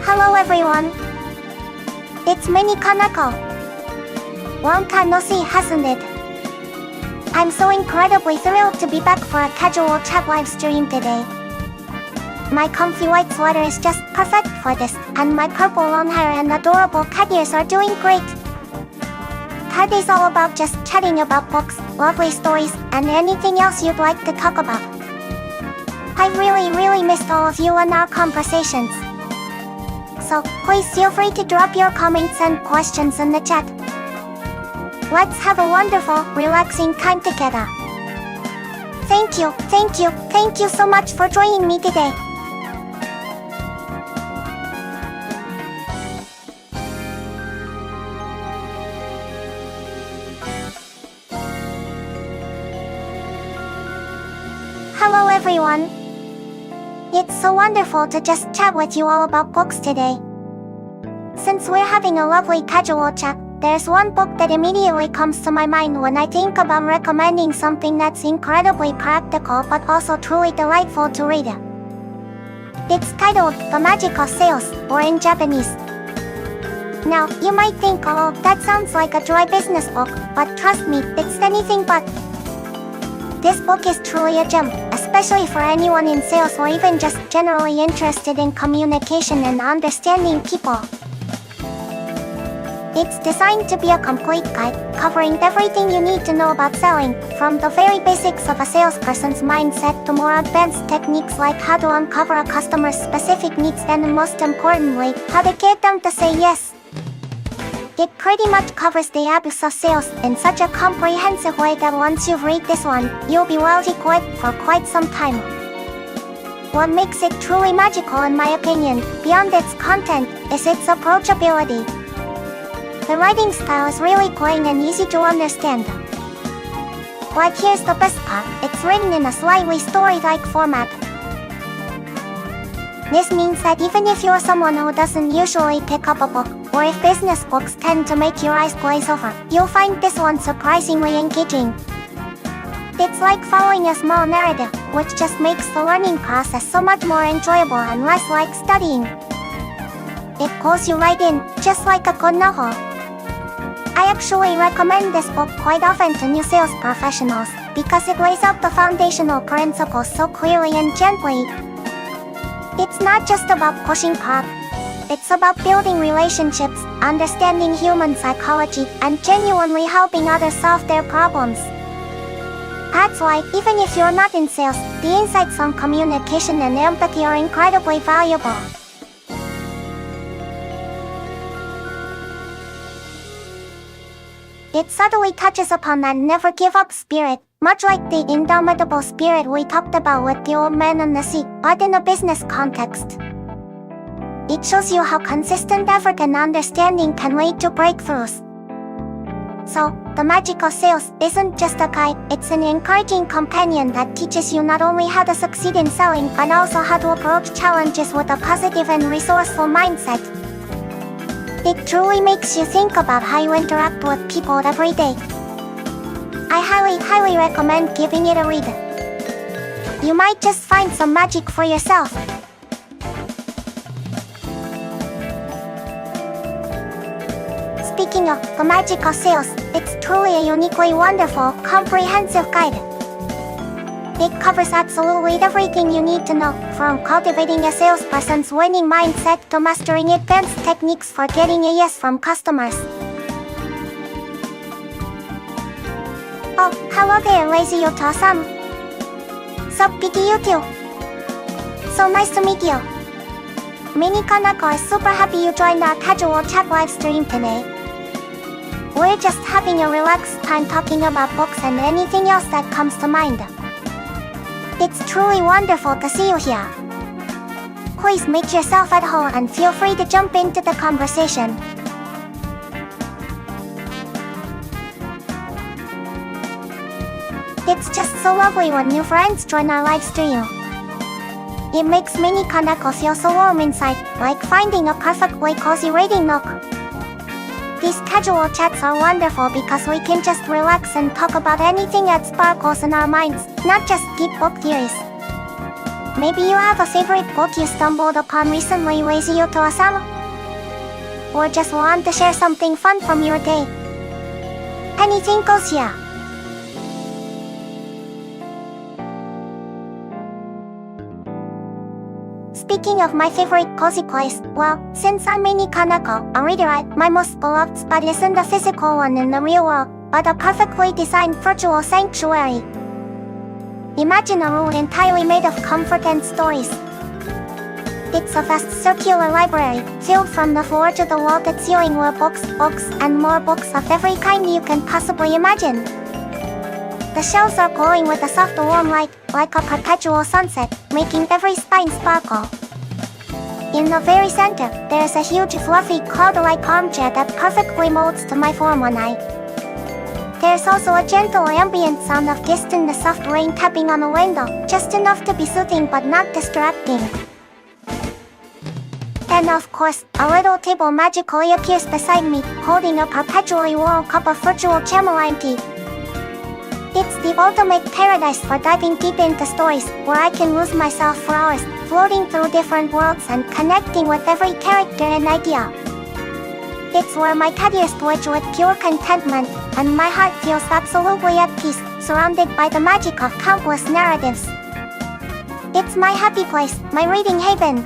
Hello everyone. It's Mini-Koneko. Long time no see, hasn't it? I'm so incredibly thrilled to be back for a casual chat live stream today. My comfy white sweater is just perfect for this, and my purple long hair and adorable cat ears are doing great. Today's all about just chatting about books, lovely stories, and anything else you'd like to talk about. I've really missed all of you and our conversations. So, please feel free to drop your comments and questions in the chat. Let's have a wonderful, relaxing time together. Thank you so much for joining me today. Hello everyone. It's so wonderful to just chat with you all about books today. Since we're having a lovely casual chat, there's one book that immediately comes to my mind when I think about recommending something that's incredibly practical but also truly delightful to read. It's titled The Magical Sales, or in Japanese. Now, you might think, oh, that sounds like a dry business book, but trust me, it's anything but. This book is truly a gem, especially for anyone in sales or even just generally interested in communication and understanding people. It's designed to be a complete guide, covering everything you need to know about selling, from the very basics of a salesperson's mindset to more advanced techniques like how to uncover a customer's specific needs and, most importantly, how to get them to say yes. It pretty much covers the abyss of sales in such a comprehensive way that once you've read this one, you'll be well equipped for quite some time. What makes it truly magical in my opinion, beyond its content, is its approachability. The writing style is really plain and easy to understand. But here's the best part, it's written in a slightly story-like format. This means that even if you're someone who doesn't usually pick up a book, or if business books tend to make your eyes glaze over, you'll find this one surprisingly engaging. It's like following a small narrative, which just makes the learning process so much more enjoyable and less like studying. It pulls you right in, just like a good novel. I actually recommend this book quite often to new sales professionals, because it lays out the foundational principles so clearly and gently. It's not just about pushing pop. It's about building relationships, understanding human psychology, and genuinely helping others solve their problems. That's why, even if you're not in sales, the insights on communication and empathy are incredibly valuable. It subtly touches upon that never-give-up spirit, much like the indomitable spirit we talked about with the old man and the sea, but in a business context. It shows you how consistent effort and understanding can lead to breakthroughs. So, The Magical Sales isn't just a guide, it's an encouraging companion that teaches you not only how to succeed in selling but also how to approach challenges with a positive and resourceful mindset. It truly makes you think about how you interact with people every day. I highly recommend giving it a read. You might just find some magic for yourself. Speaking of The Magical Sales, it's truly a uniquely wonderful, comprehensive guide. It covers absolutely everything you need to know, from cultivating a salesperson's winning mindset to mastering advanced techniques for getting a yes from customers. Oh, hello there, Lazy Yuto-san. Sup, Piggy YouTube. So nice to meet you. Mini-Koneko is super happy you joined our casual chat live stream today. We're just having a relaxed time talking about books and anything else that comes to mind. It's truly wonderful to see you here. Please make yourself at home and feel free to jump into the conversation. It's just so lovely when new friends join our live stream. It makes Mini-Koneko feel so warm inside, like finding a perfectly cozy reading nook. These casual chats are wonderful because we can just relax and talk about anything that sparkles in our minds, not just deep book theories. Maybe you have a favorite book you stumbled upon recently raising you to asama? Or just want to share something fun from your day? Anything goes here. Speaking of my favorite cozy place, well, since I'm Mini-Koneko, a reader my most beloved spot isn't the physical one in the real world, but a perfectly designed virtual sanctuary. Imagine a room entirely made of comfort and stories. It's a vast circular library, filled from the floor to the wall to ceiling with books, and more books of every kind you can possibly imagine. The shelves are glowing with a soft warm light, like a perpetual sunset, making every spine sparkle. In the very center, there's a huge fluffy cloud-like armchair that perfectly molds to my form one eye. There's also a gentle ambient sound of distant soft rain tapping on a window, just enough to be soothing but not distracting. And of course, a little table magically appears beside me, holding a perpetually warm cup of virtual chamomile tea. It's the ultimate paradise for diving deep into stories, where I can lose myself for hours, floating through different worlds and connecting with every character and idea. It's where my cat ears twitch with pure contentment, and my heart feels absolutely at peace, surrounded by the magic of countless narratives. It's my happy place, my reading haven.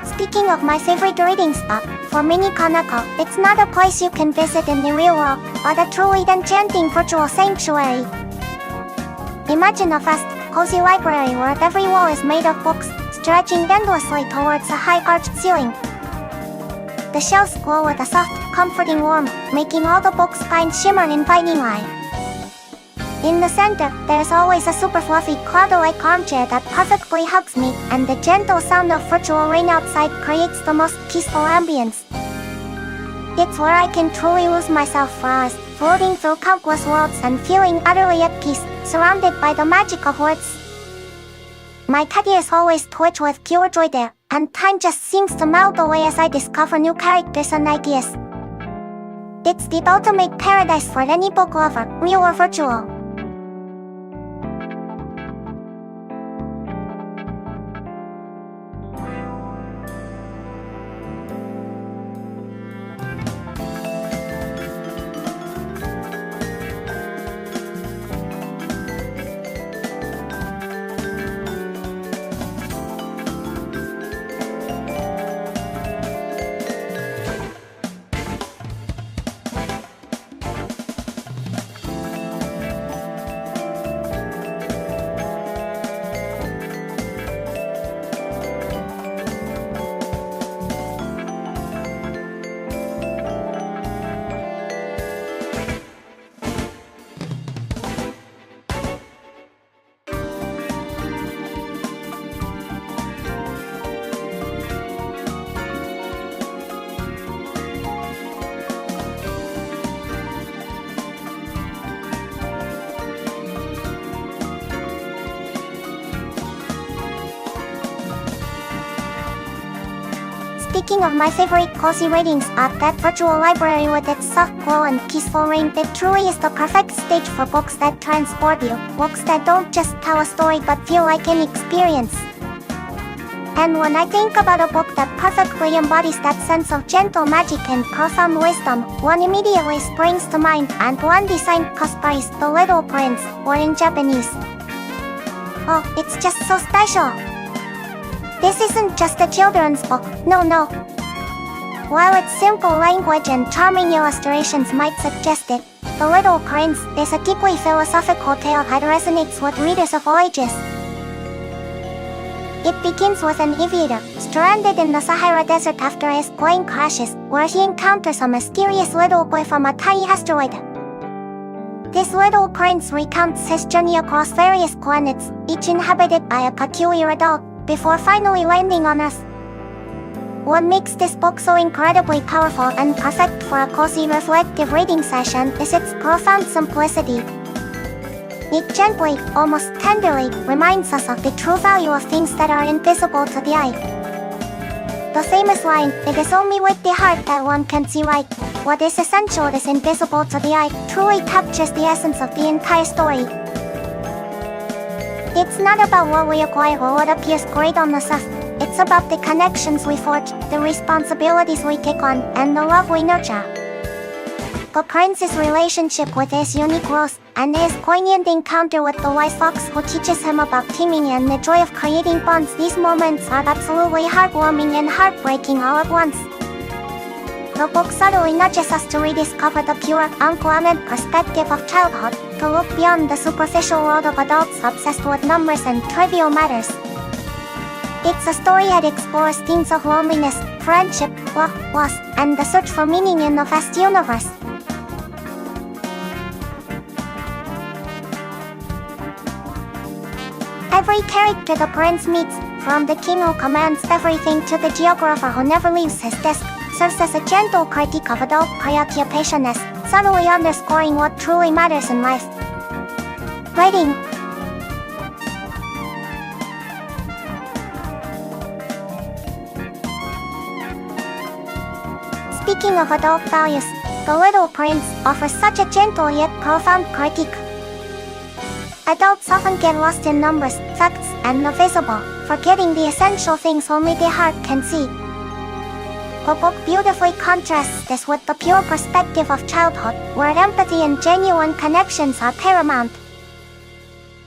Speaking of my favorite reading spot, for Mini-Koneko, it's not a place you can visit in the real world, but a truly enchanting virtual sanctuary. Imagine a vast, cozy library where every wall is made of books, stretching endlessly towards a high-arched ceiling. The shelves glow with a soft, comforting warmth, making all the books' spines shimmer invitingly. In the center, there's always a super fluffy cloud-like armchair that perfectly hugs me, and the gentle sound of virtual rain outside creates the most peaceful ambience. It's where I can truly lose myself for hours, floating through countless worlds and feeling utterly at peace, surrounded by the magic of words. My cat ears always twitch with pure joy there, and time just seems to melt away as I discover new characters and ideas. It's the ultimate paradise for any book lover, real or virtual. Speaking of my favorite cozy reading spot, that virtual library with its soft glow and peaceful rain, it truly is the perfect stage for books that transport you, books that don't just tell a story but feel like an experience. And when I think about a book that perfectly embodies that sense of gentle magic and profound wisdom, one immediately springs to mind, and one designed Kaspar's The Little Prince, or in Japanese. Oh, it's just so special. This isn't just a children's book, no. While its simple language and charming illustrations might suggest it, The Little Prince is a deeply philosophical tale that resonates with readers of all ages. It begins with an aviator, stranded in the Sahara Desert after his plane crashes, where he encounters a mysterious little boy from a tiny asteroid. This little prince recounts his journey across various planets, each inhabited by a peculiar adult, before finally landing on Earth. What makes this book so incredibly powerful and perfect for a cozy reflective reading session is its profound simplicity. It gently, almost tenderly, reminds us of the true value of things that are invisible to the eye. The famous line, "It is only with the heart that one can see right," what is essential is invisible to the eye, truly captures the essence of the entire story. It's not about what we acquire or what appears great on the surface. It's about the connections we forge, the responsibilities we take on, and the love we nurture. The prince's relationship with his unique rose, and his poignant encounter with the wise fox who teaches him about teaming and the joy of creating bonds. These moments are absolutely heartwarming and heartbreaking all at once. The book subtly nudges us to rediscover the pure, unclouded perspective of childhood, to look beyond the superficial world of adults obsessed with numbers and trivial matters. It's a story that explores themes of loneliness, friendship, love, loss, and the search for meaning in the vast universe. Every character the prince meets, from the king who commands everything to the geographer who never leaves his desk, serves as a gentle critique of adult preoccupationness, subtly underscoring what truly matters in life. Rating. Speaking of adult values, The Little Prince offers such a gentle yet profound critique. Adults often get lost in numbers, facts, and the visible, forgetting the essential things only the heart can see. The book beautifully contrasts this with the pure perspective of childhood, where empathy and genuine connections are paramount.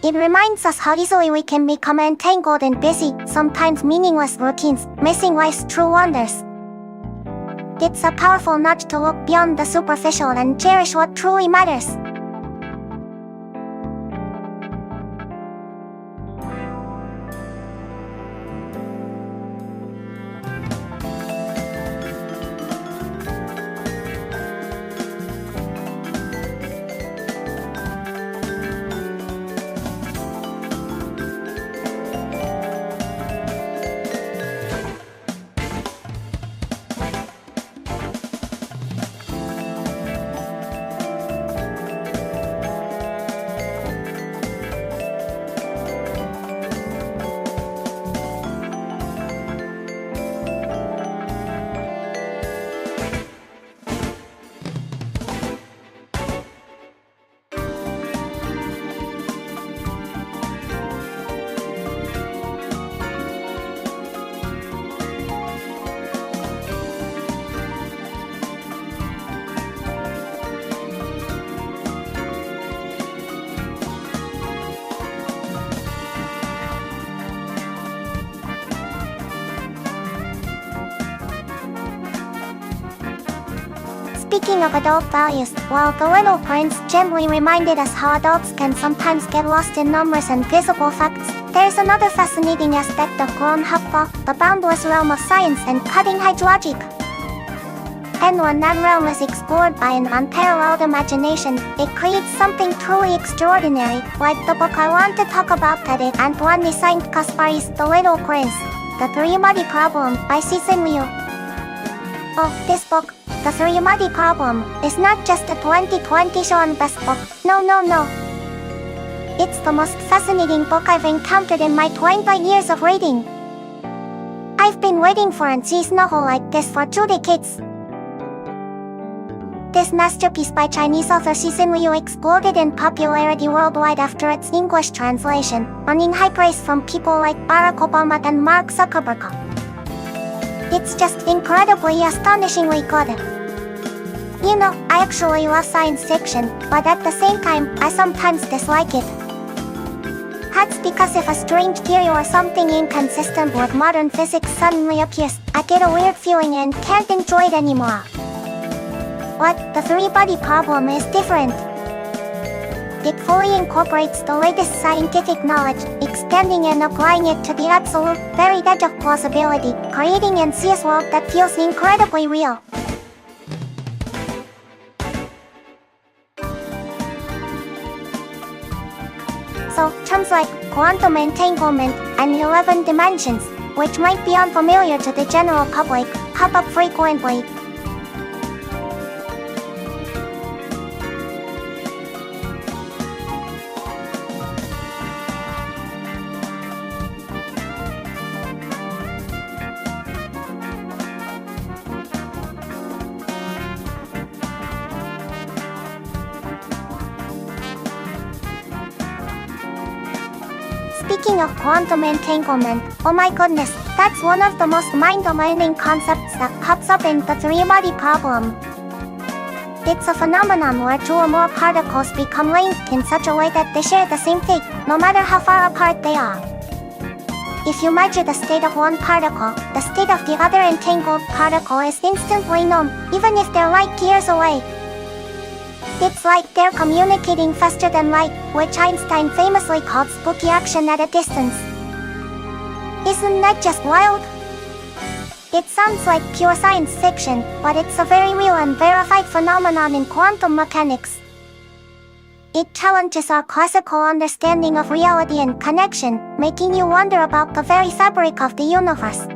It reminds us how easily we can become entangled in busy, sometimes meaningless routines, missing life's true wonders. It's a powerful nudge to look beyond the superficial and cherish what truly matters. Speaking of adult values, while The Little Prince gently reminded us how adults can sometimes get lost in numbers and visible facts, there's another fascinating aspect of grown-up thought, the boundless realm of science and cutting-edge logic. And when that realm is explored by an unparalleled imagination, it creates something truly extraordinary, like the book I want to talk about today, Antoine de Saint-Exupéry's The Little Prince, The Three-Muddy Problem by Cixin Liu. Oh, this book, The Three-Muddy Problem, is not just a 2020 Shonen Best book, no. It's the most fascinating book I've encountered in my 25 years of reading. I've been waiting for an ace novel like this for 2 decades. This masterpiece by Chinese author Cixin Liu exploded in popularity worldwide after its English translation, earning high praise from people like Barack Obama and Mark Zuckerberg. It's just incredibly astonishingly good. You know, I actually love science fiction, but at the same time, I sometimes dislike it. That's because if a strange theory or something inconsistent with modern physics suddenly appears, I get a weird feeling and can't enjoy it anymore. But The Three-Body Problem is different. It fully incorporates the latest scientific knowledge, extending and applying it to the absolute, very edge of plausibility, creating an CS world that feels incredibly real. So, terms like quantum entanglement and 11 dimensions, which might be unfamiliar to the general public, pop up frequently. Speaking of quantum entanglement, oh my goodness, that's one of the most mind-blowing concepts that pops up in the three-body problem. It's a phenomenon where two or more particles become linked in such a way that they share the same fate, no matter how far apart they are. If you measure the state of one particle, the state of the other entangled particle is instantly known, even if they're light years away. It's like they're communicating faster than light, which Einstein famously called spooky action at a distance. Isn't that just wild? It sounds like pure science fiction, but it's a very real and verified phenomenon in quantum mechanics. It challenges our classical understanding of reality and connection, making you wonder about the very fabric of the universe.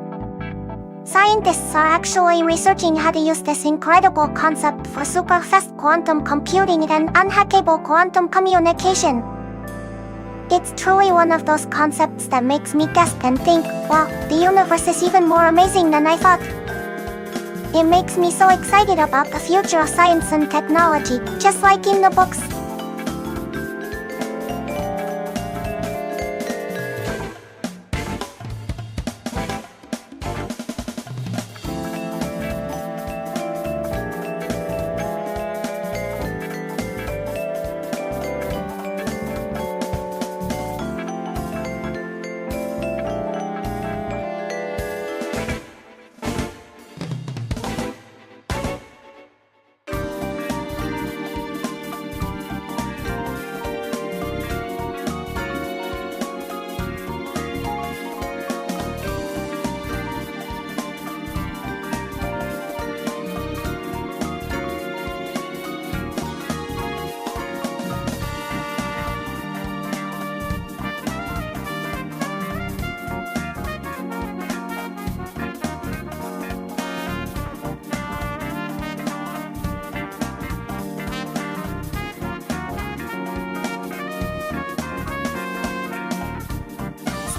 Scientists are actually researching how to use this incredible concept for super-fast quantum computing and unhackable quantum communication. It's truly one of those concepts that makes me gasp and think, wow, the universe is even more amazing than I thought. It makes me so excited about the future of science and technology, just like in the books.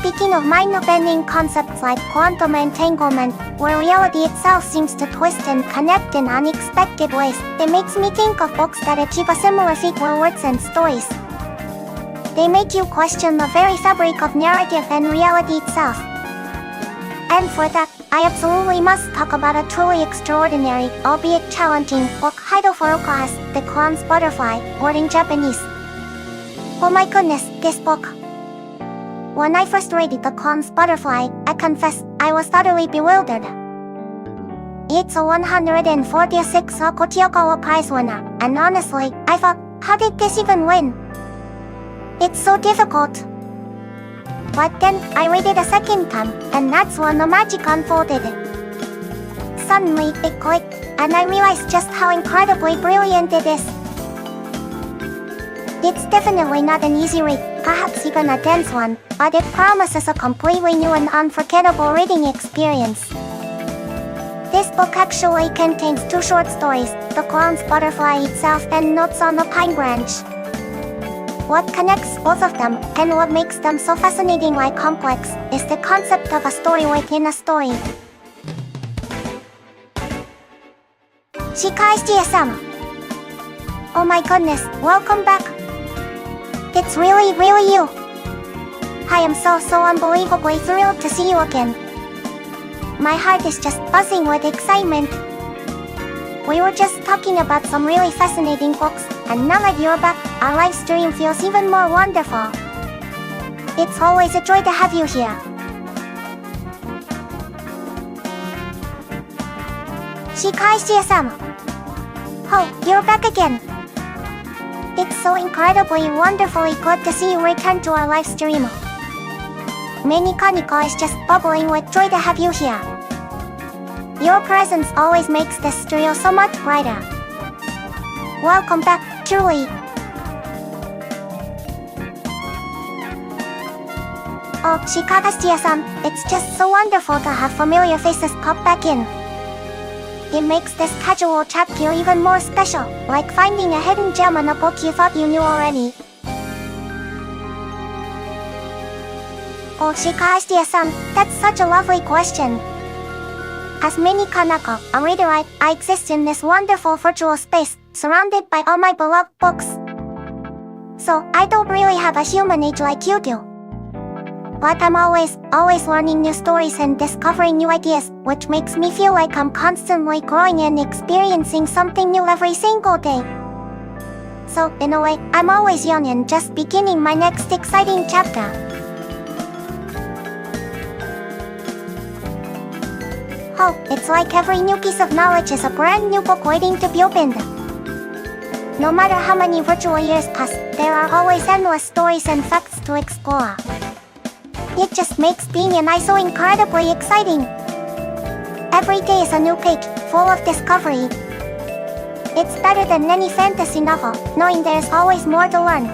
Speaking of mind-bending concepts like quantum entanglement, where reality itself seems to twist and connect in unexpected ways, it makes me think of books that achieve a similar feat where words and stories. They make you question the very fabric of narrative and reality itself. And for that, I absolutely must talk about a truly extraordinary, albeit challenging, book Haido Furukawa's The Clown's Butterfly, or in Japanese. Oh my goodness, this book. When I first read The Clown's Butterfly, I confess, I was utterly bewildered. It's a 146th Kochiyakawa Prize winner, and honestly, I thought, how did this even win? It's so difficult. But then, I read it a second time, and that's when the magic unfolded. Suddenly, it clicked, and I realized just how incredibly brilliant it is. It's definitely not an easy read, perhaps even a dense one, but it promises a completely new and unforgettable reading experience. This book actually contains two short stories, The Clown's Butterfly itself and Notes on a Pine Branch. What connects both of them, and what makes them so fascinatingly complex, is the concept of a story within a story. Shikai-sama. Oh my goodness, welcome back. It's really you. I am so unbelievably thrilled to see you again. My heart is just buzzing with excitement. We were just talking about some really fascinating books, and now that you're back, our live stream feels even more wonderful. It's always a joy to have you here. Shikai-sama. Oh, you're back again. It's so incredibly wonderfully good to see you return to our live stream. Mini-Koneko is just bubbling with joy to have you here. Your presence always makes this studio so much brighter. Welcome back, truly. Oh, Shikai-san, it's just so wonderful to have familiar faces pop back in. It makes this casual chat feel even more special, like finding a hidden gem in a book you thought you knew already. Oh, Shikai-san, that's such a lovely question. As Mini-Koneko, a reader, I exist in this wonderful virtual space, surrounded by all my beloved books. So, I don't really have a human age like you do. But I'm always learning new stories and discovering new ideas, which makes me feel like I'm constantly growing and experiencing something new every single day. So, in a way, I'm always young and just beginning my next exciting chapter. Oh, it's like every new piece of knowledge is a brand new book waiting to be opened. No matter how many virtual years pass, there are always endless stories and facts to explore. It just makes being an AI so incredibly exciting. Every day is a new page, full of discovery. It's better than any fantasy novel, knowing there's always more to learn.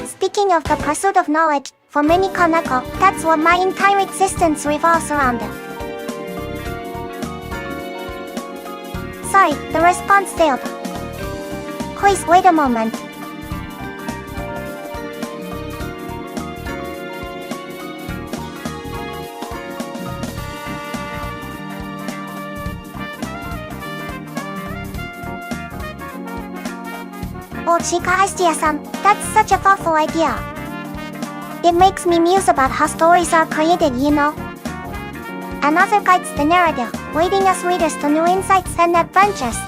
Speaking of the pursuit of knowledge, for Mini-Koneko, that's what my entire existence revolves around. Sorry, the response failed. Please wait a moment. Oh, Chika-san, that's such a thoughtful idea. It makes me muse about how stories are created, you know. Another guides the narrative, leading us readers to new insights and adventures.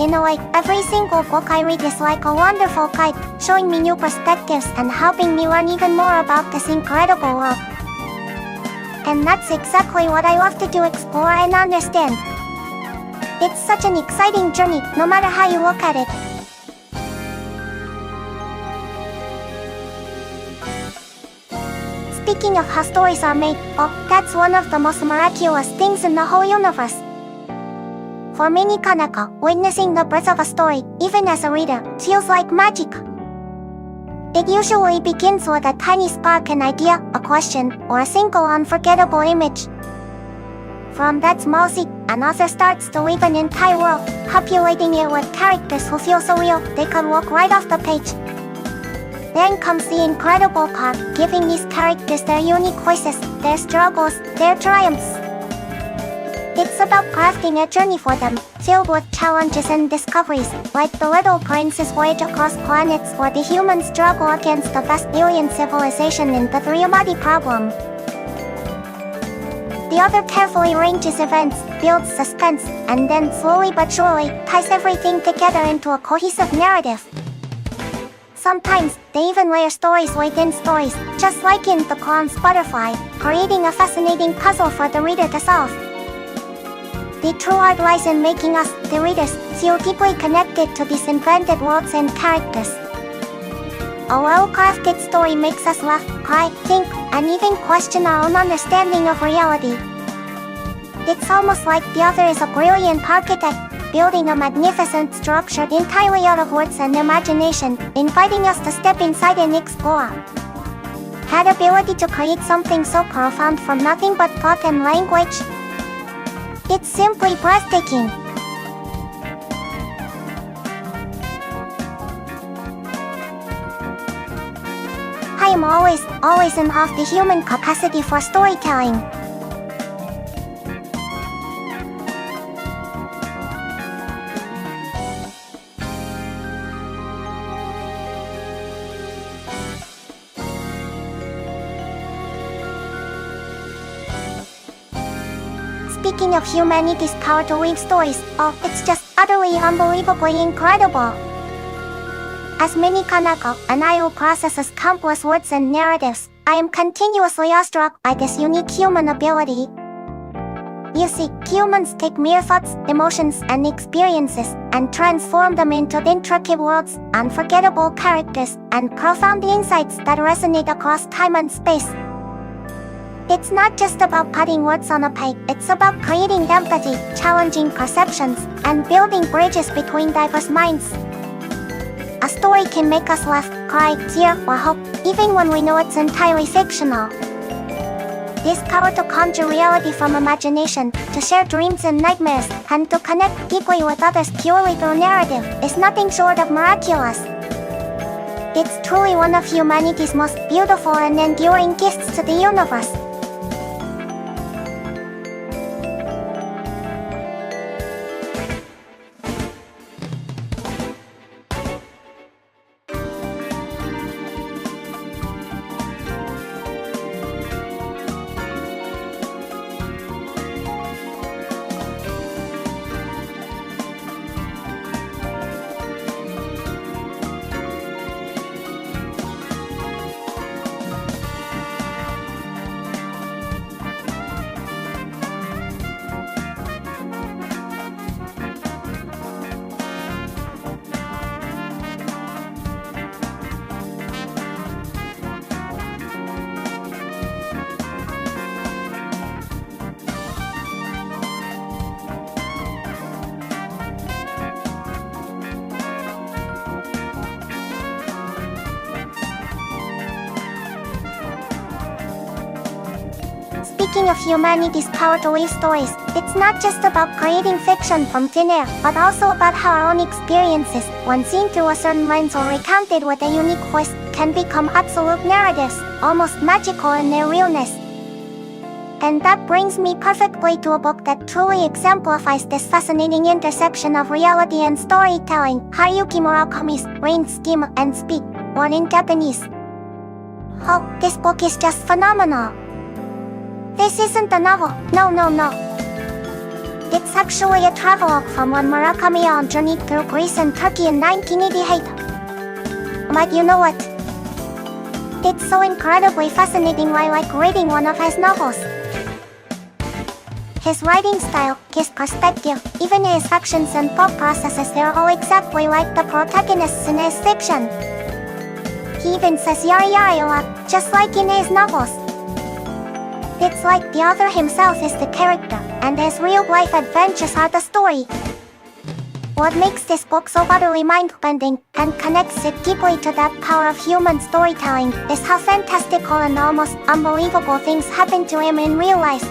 In a way, every single book I read is like a wonderful guide, showing me new perspectives and helping me learn even more about this incredible world. And that's exactly what I love to do, explore and understand. It's such an exciting journey, no matter how you look at it. Speaking of how stories are made, oh, that's one of the most miraculous things in the whole universe. For Mini-Koneko, witnessing the birth of a story, even as a reader, feels like magic. It usually begins with a tiny spark, an idea, a question, or a single unforgettable image. From that small seed, an author starts to weave an entire world, populating it with characters who feel so real they can walk right off the page. Then comes the incredible part, giving these characters their unique voices, their struggles, their triumphs. It's about crafting a journey for them, filled with challenges and discoveries, like the little prince's voyage across planets or the human struggle against a vast alien civilization in the Three-Amati problem. The author carefully arranges events, builds suspense, and then slowly but surely ties everything together into a cohesive narrative. Sometimes, they even layer stories within stories, just like in The Clown's Butterfly, creating a fascinating puzzle for the reader to solve. The true art lies in making us, the readers, feel deeply connected to these invented worlds and characters. A well-crafted story makes us laugh, cry, think, and even question our own understanding of reality. It's almost like the author is a brilliant architect, building a magnificent structure entirely out of words and imagination, inviting us to step inside and explore. That ability to create something so profound from nothing but thought and language. It's simply breathtaking. I am always in awe of the human capacity for storytelling. Speaking of humanity's power to weave stories, oh, it's just utterly unbelievably incredible. As Mini-Koneko, an AI who processes countless words and narratives, I am continuously awestruck by this unique human ability. You see, humans take mere thoughts, emotions, and experiences, and transform them into intricate worlds, unforgettable characters, and profound insights that resonate across time and space. It's not just about putting words on a page, it's about creating empathy, challenging perceptions, and building bridges between diverse minds. A story can make us laugh, cry, fear, or hope, even when we know it's entirely fictional. This power to conjure reality from imagination, to share dreams and nightmares, and to connect deeply with others purely through narrative, is nothing short of miraculous. It's truly one of humanity's most beautiful and enduring gifts to the universe. speaking of humanity's power to weave stories, it's not just about creating fiction from thin air, but also about how our own experiences, when seen through a certain lens or recounted with a unique voice, can become absolute narratives, almost magical in their realness. And that brings me perfectly to a book that truly exemplifies this fascinating intersection of reality and storytelling, Haruki Murakami's Rain, Scheme, and Speak, or in Japanese. Oh, this book is just phenomenal. This isn't a novel, no. It's actually a travelogue from when Murakami journeyed through Greece and Turkey in 1988. But you know what? It's so incredibly fascinating. I like reading one of his novels. His writing style, his perspective, even his actions and thought processes, they're all exactly like the protagonists in his fiction. He even says yari yari a lot, just like in his novels. It's like the author himself is the character, and his real-life adventures are the story. What makes this book so utterly mind-bending, and connects it deeply to that power of human storytelling, is how fantastical and almost unbelievable things happen to him in real life.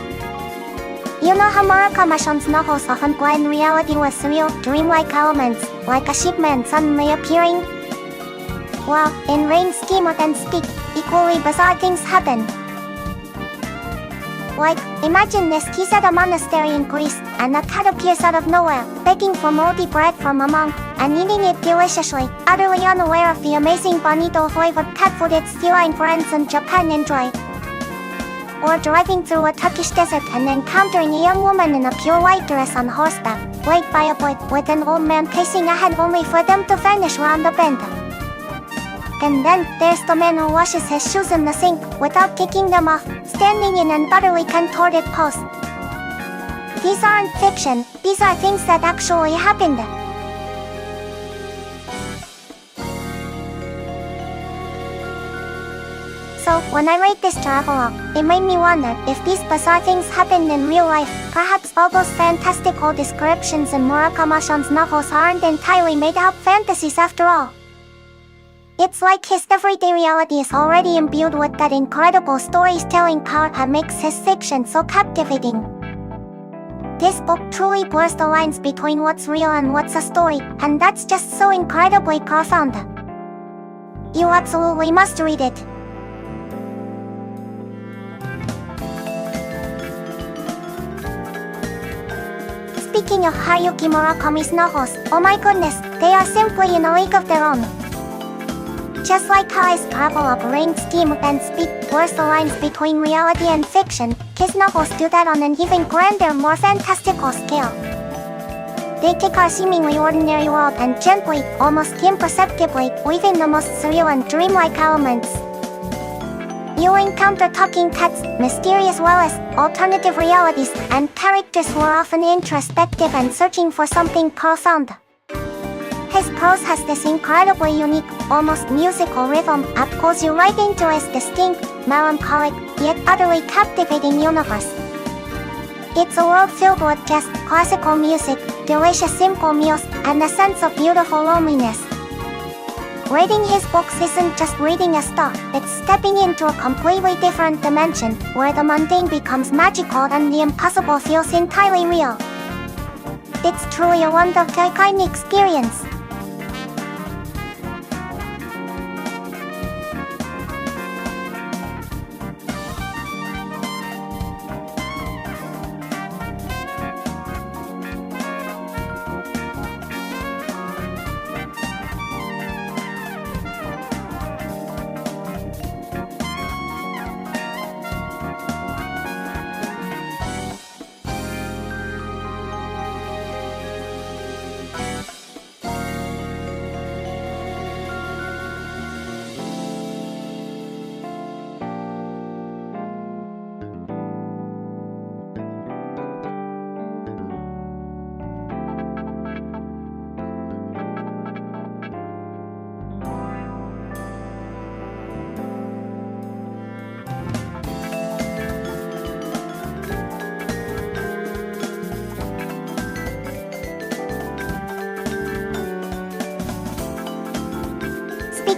You know how Murakami's novels often blend reality with surreal, dreamlike elements, like a shipment suddenly appearing? Well, in Rain, Scheme, and Speak, equally bizarre things happen. Like, imagine this: he's at a monastery in Greece, and a cat appears out of nowhere, begging for moldy bread from a monk, and eating it deliciously, utterly unaware of the amazing bonito-flavored cat food its feline friends in Japan enjoy. Or driving through a Turkish desert and encountering a young woman in a pure white dress on horseback, led by a boy, with an old man pacing ahead only for them to vanish round the bend. And then, there's the man who washes his shoes in the sink, without taking them off, standing in an utterly contorted pose. These aren't fiction, these are things that actually happened. So, when I read this travelogue, it made me wonder, if these bizarre things happened in real life, perhaps all those fantastical descriptions in Murakami's novels aren't entirely made-up fantasies after all. It's like his everyday reality is already imbued with that incredible storytelling power that makes his fiction so captivating. This book truly blurs the lines between what's real and what's a story, and that's just so incredibly profound. You absolutely must read it. Speaking of Haruki Murakami's novels, oh my goodness, they are simply in a league of their own. Just like how his travelogue Rain, Scheme, and Speak blurs the lines between reality and fiction, his novels do that on an even grander, more fantastical scale. They take our seemingly ordinary world and gently, almost imperceptibly, weave in the most surreal and dreamlike elements. You'll encounter talking cats, mysterious wellness, alternative realities, and characters who are often introspective and searching for something profound. His prose has this incredibly unique, almost musical rhythm that pulls you right into his distinct, melancholic, yet utterly captivating universe. It's a world filled with jazz, classical music, delicious simple meals, and a sense of beautiful loneliness. Reading his books isn't just reading a story, it's stepping into a completely different dimension, where the mundane becomes magical and the impossible feels entirely real. It's truly a wonderful kind of experience.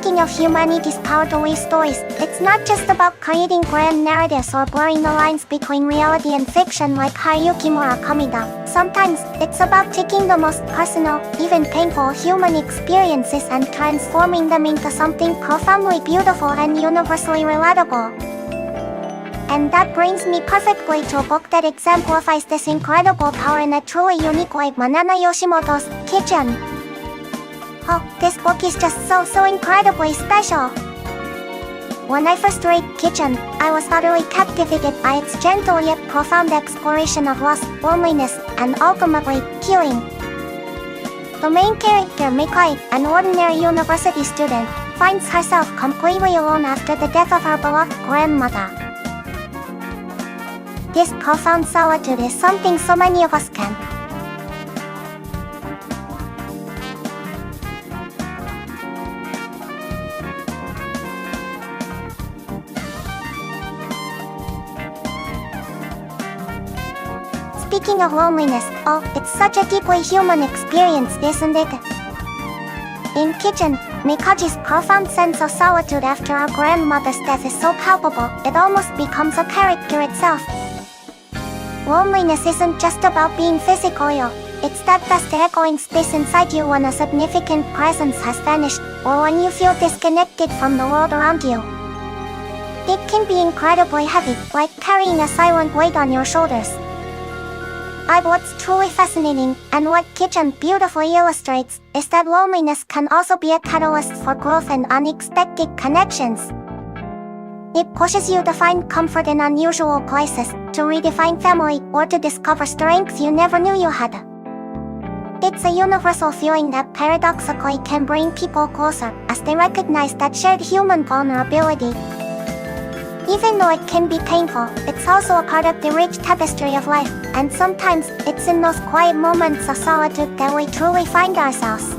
speaking of humanity's power to weave stories, it's not just about creating grand narratives or blurring the lines between reality and fiction like Haruki Murakami does. Sometimes, it's about taking the most personal, even painful human experiences and transforming them into something profoundly beautiful and universally relatable. And that brings me perfectly to a book that exemplifies this incredible power in a truly unique way, Manana Yoshimoto's Kitchen. Oh, this book is just so incredibly special. When I first read Kitchen, I was utterly captivated by its gentle yet profound exploration of loss, loneliness, and ultimately, healing. The main character, Mikai, an ordinary university student, finds herself completely alone after the death of her beloved grandmother. This profound solitude is something so many of us can. Speaking of loneliness, oh, it's such a deeply human experience, isn't it? In Kitchen, Mikaji's profound sense of solitude after her grandmother's death is so palpable, it almost becomes a character itself. Loneliness isn't just about being physically ill, it's that vast echoing space inside you when a significant presence has vanished, or when you feel disconnected from the world around you. It can be incredibly heavy, like carrying a silent weight on your shoulders. But what's truly fascinating, and what Kitchen beautifully illustrates, is that loneliness can also be a catalyst for growth and unexpected connections. It pushes you to find comfort in unusual places, to redefine family, or to discover strength you never knew you had. It's a universal feeling that paradoxically can bring people closer, as they recognize that shared human vulnerability. Even though it can be painful, it's also a part of the rich tapestry of life, and sometimes, it's in those quiet moments of solitude that we truly find ourselves.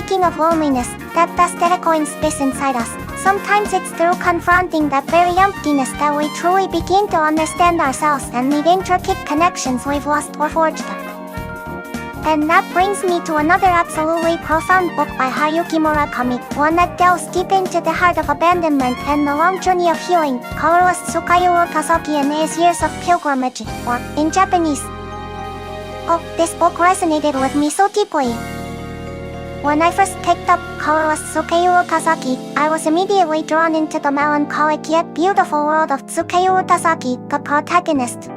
Speaking of loneliness, that vast echoing space inside us, sometimes it's through confronting that very emptiness that we truly begin to understand ourselves and the intricate connections we've lost or forged. And that brings me to another absolutely profound book by Haruki Murakami, one that delves deep into the heart of abandonment and the long journey of healing, colorless Tsukayuro Tasaki and His Years of Pilgrimage, or, in Japanese. Oh, this book resonated with me so deeply. When I first picked up Colorless Tsukayuro Tasaki, I was immediately drawn into the melancholic yet beautiful world of Tsukayuro Tasaki, the protagonist.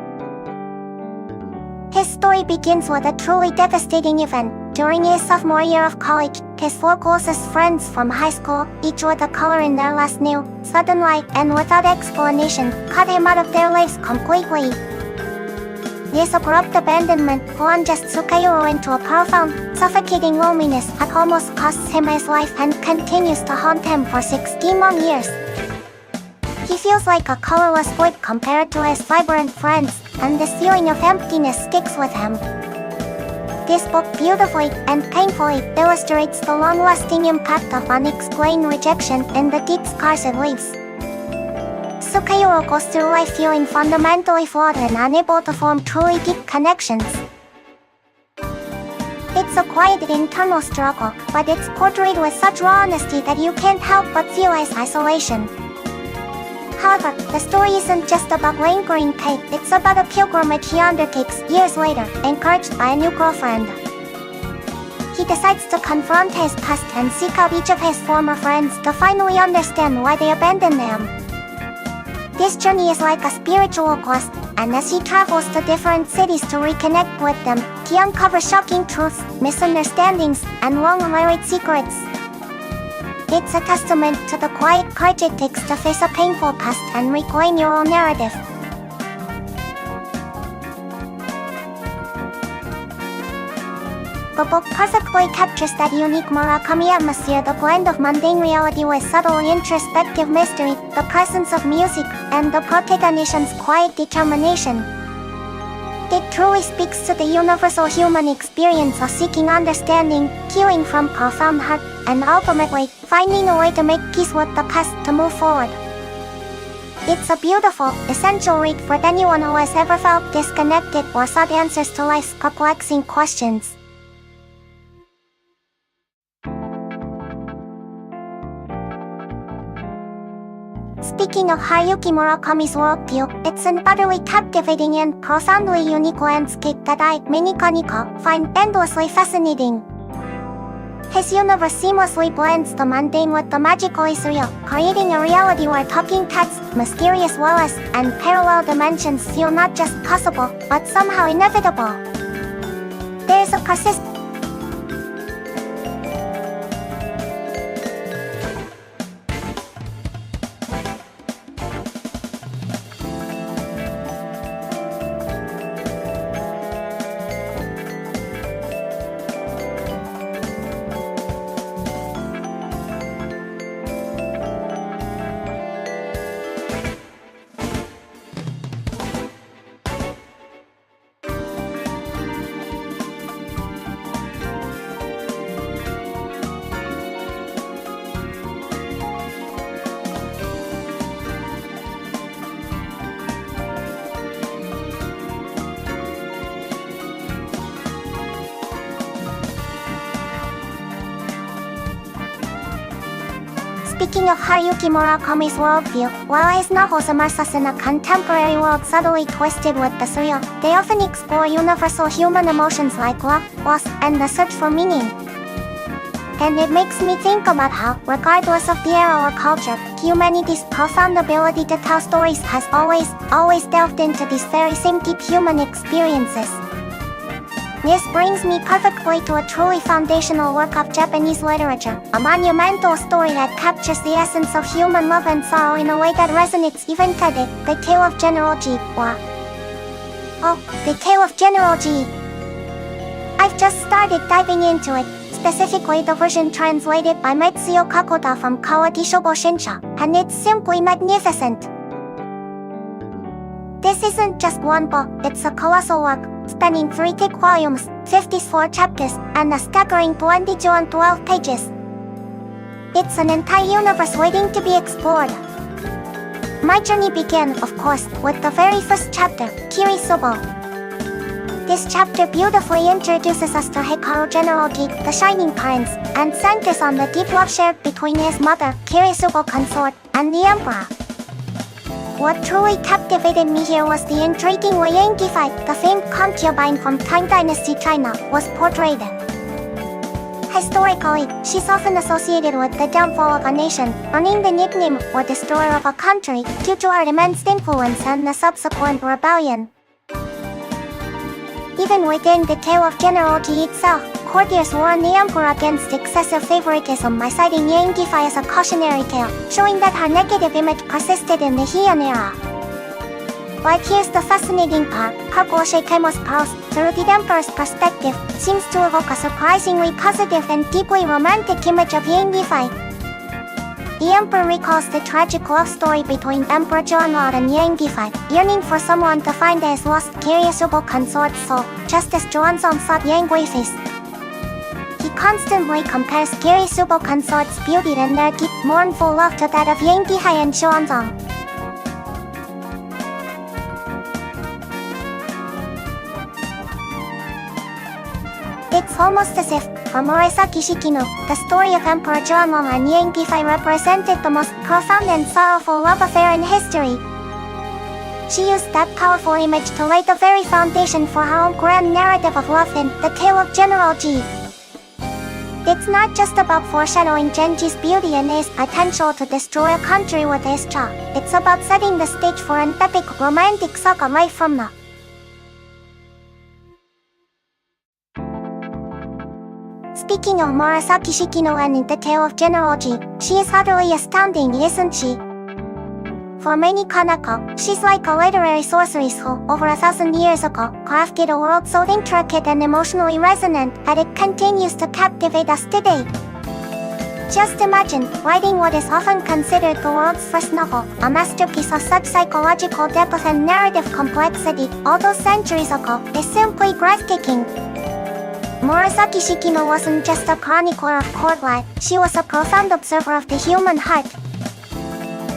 His story begins with a truly devastating event. During his sophomore year of college, his four closest friends from high school, each with a color in their last name, suddenly, and without explanation, cut him out of their lives completely. This abrupt abandonment plunges Tsukayuro into a profound, suffocating loneliness that almost costs him his life and continues to haunt him for 16 long years. He feels like a colorless void compared to his vibrant friends, and this feeling of emptiness sticks with him. This book beautifully and painfully illustrates the long-lasting impact of unexplained rejection and the deep scars it leaves. Tsukayuro goes through life feeling fundamentally flawed and unable to form truly deep connections. It's a quiet internal struggle, but it's portrayed with such raw honesty that you can't help but feel his isolation. However, the story isn't just about lingering pain, it's about a pilgrimage he undertakes years later, encouraged by a new girlfriend. he decides to confront his past and seek out each of his former friends to finally understand why they abandoned him. This journey is like a spiritual quest, and as he travels to different cities to reconnect with them, he uncovers shocking truths, misunderstandings, and long-buried secrets. It's a testament to the quiet courage it takes to face a painful past and reclaim your own narrative. The book perfectly captures that unique Murakami atmosphere, the blend of mundane reality with subtle introspective mystery, the presence of music, and the protagonist's quiet determination. It truly speaks to the universal human experience of seeking understanding, healing from profound hurt, and ultimately, finding a way to make peace with the past to move forward. It's a beautiful, essential read for anyone who has ever felt disconnected or sought answers to life's perplexing questions. Speaking of Haruki Murakami's worldview, it's an utterly captivating and profoundly unique landscape that I, Mini-Koneko, find endlessly fascinating. His universe seamlessly blends the mundane with the magically surreal, creating a reality where talking cats, mysterious walls, and parallel dimensions feel not just possible, but somehow inevitable. There's a persistent Speaking of Haruki Murakami's worldview, while his novels immerse us in a contemporary world subtly twisted with the surreal, they often explore universal human emotions like love, loss, and the search for meaning. And it makes me think about how, regardless of the era or culture, humanity's profound ability to tell stories has always delved into these very same deep human experiences. This brings me perfectly to a truly foundational work of Japanese literature, a monumental story that captures the essence of human love and sorrow in a way that resonates even today, The Tale of General G. The Tale of General G. I've just started diving into it, specifically the version translated by Mitsuyo Kakoda from Kawaki Shogo Shinsha, and it's simply magnificent. This isn't just one book, it's a colossal work, spanning 3 thick volumes, 54 chapters, and a staggering 212 pages. It's an entire universe waiting to be explored. My journey began, of course, with the very first chapter, Kirisubo. This chapter beautifully introduces us to Hikaru General G, the Shining Prince, and centers on the deep love shared between his mother, Kirisubo consort, and the Emperor. What truly captivated me here was the intriguing way Yankee Fight, the famed concubine from Tang Dynasty China, was portrayed. Historically, she's often associated with the downfall of a nation, earning the nickname or destroyer of a country due to her immense influence and the subsequent rebellion. Even within the Tale of General G itself, courtiers warn the emperor against excessive favoritism by citing Yankee Fi as a cautionary tale, showing that her negative image persisted in the Heian era. But here's the fascinating part, Kakuo Kemo's prose, through the emperor's perspective, seems to evoke a surprisingly positive and deeply romantic image of Yankee Fi. The emperor recalls the tragic love story between Emperor Joanlord and Yankee Fi, yearning for someone to find his lost Kirisubo consort's soul, just as Joanzong sought Yang Guifi's. He constantly compares Kirisubo consort's beauty and their deep, mournful love to that of Yankee Hai and Joanzong. It's almost as if, for Murasaki Shikinu, the story of Emperor Joanlong and Yankee Fi represented the most profound and sorrowful love affair in history. She used that powerful image to lay the very foundation for her own grand narrative of love in The Tale of General G. It's not just about foreshadowing Genji's beauty and his potential to destroy a country with his cha. It's about setting the stage for an epic romantic saga right from the Speaking of Murasaki Shikino and the tale of General G, she is utterly astounding, isn't she? For Mini-Koneko, she's like a literary sorceress who, over 1,000 years ago, crafted a world so intricate and emotionally resonant that it continues to captivate us today. Just imagine, writing what is often considered the world's first novel, a masterpiece of such psychological depth and narrative complexity, all those centuries ago, is simply breathtaking. Murasaki Shikino wasn't just a chronicler of court life, she was a profound observer of the human heart.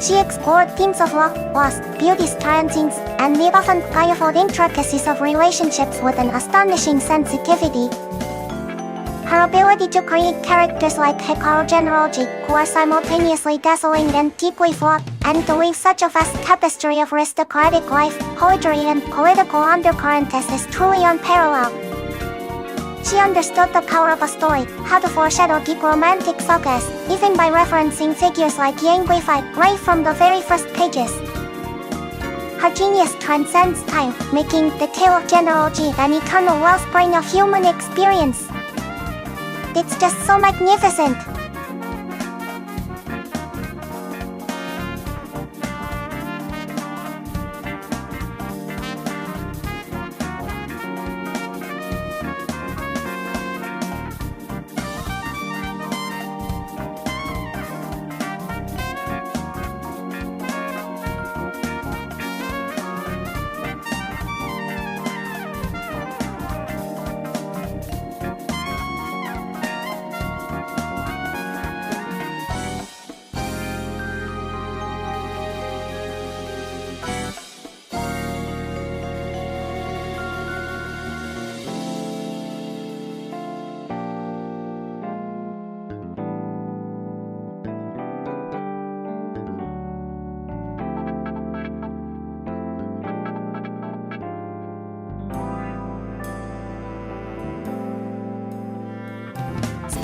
She explored themes of love, loss, beauty's triumphings, and the often powerful intricacies of relationships with an astonishing sensitivity. Her ability to create characters like Hikaru Genroji, who are simultaneously dazzling and deeply flawed, and to weave such a vast tapestry of aristocratic life, poetry, and political undercurrents is truly unparalleled. She understood the power of a story, how to foreshadow deep romantic sagas, even by referencing figures like Yang Guifai right from the very first pages. Her genius transcends time, making the tale of General G an eternal wellspring of human experience. It's just so magnificent.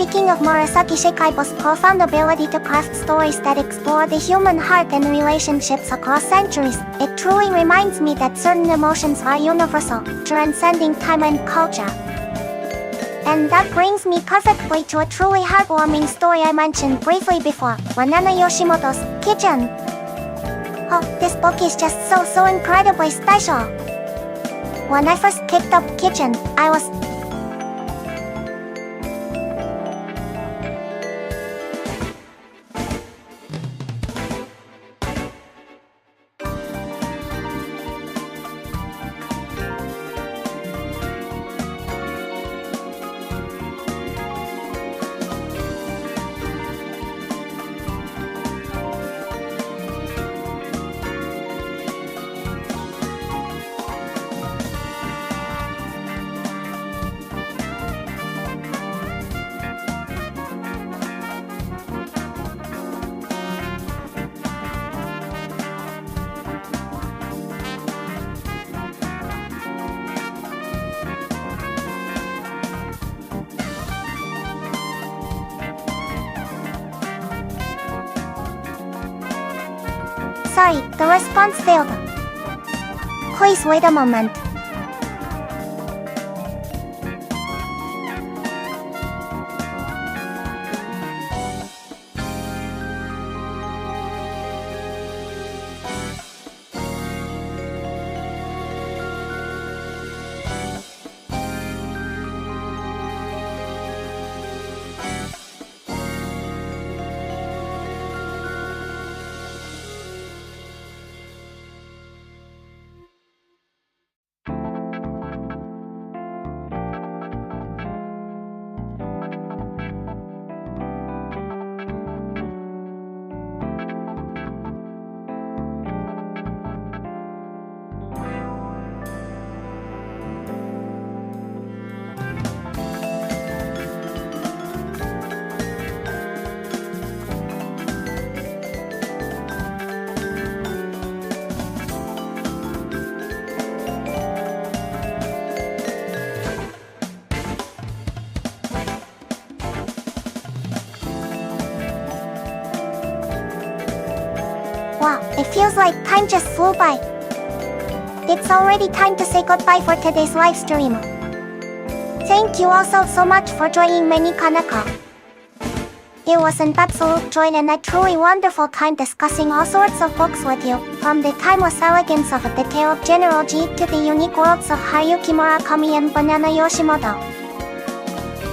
Speaking of Murasaki Shikibo's profound ability to craft stories that explore the human heart and relationships across centuries, it truly reminds me that certain emotions are universal, transcending time and culture. And that brings me perfectly to a truly heartwarming story I mentioned briefly before, Wanana Yoshimoto's Kitchen. Oh, this book is just so incredibly special. When I first picked up Kitchen, I was Sorry, the response failed. Please wait a moment. Wow, it feels like time just flew by. It's already time to say goodbye for today's live stream. Thank you all so much for joining Mini-Koneko. It was an absolute joy and a truly wonderful time discussing all sorts of books with you, from the timeless elegance of The Tale of General G to the unique worlds of Haruki Murakami and Banana Yoshimoto.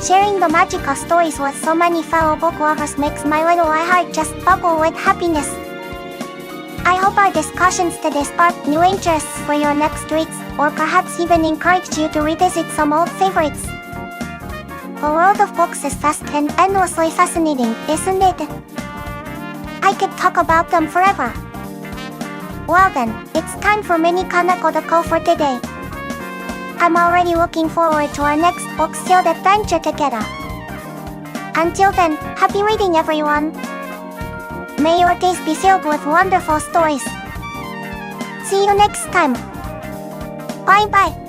Sharing the magical stories with so many fellow book lovers makes my little heart just bubble with happiness. I hope our discussions today sparked new interests for your next reads, or perhaps even encouraged you to revisit some old favorites. The world of books is vast and endlessly fascinating, isn't it? I could talk about them forever. Well then, it's time for Mini-Koneko to go for today. I'm already looking forward to our next book-filled adventure together. Until then, happy reading everyone! May your days be filled with wonderful stories. See you next time. Bye bye.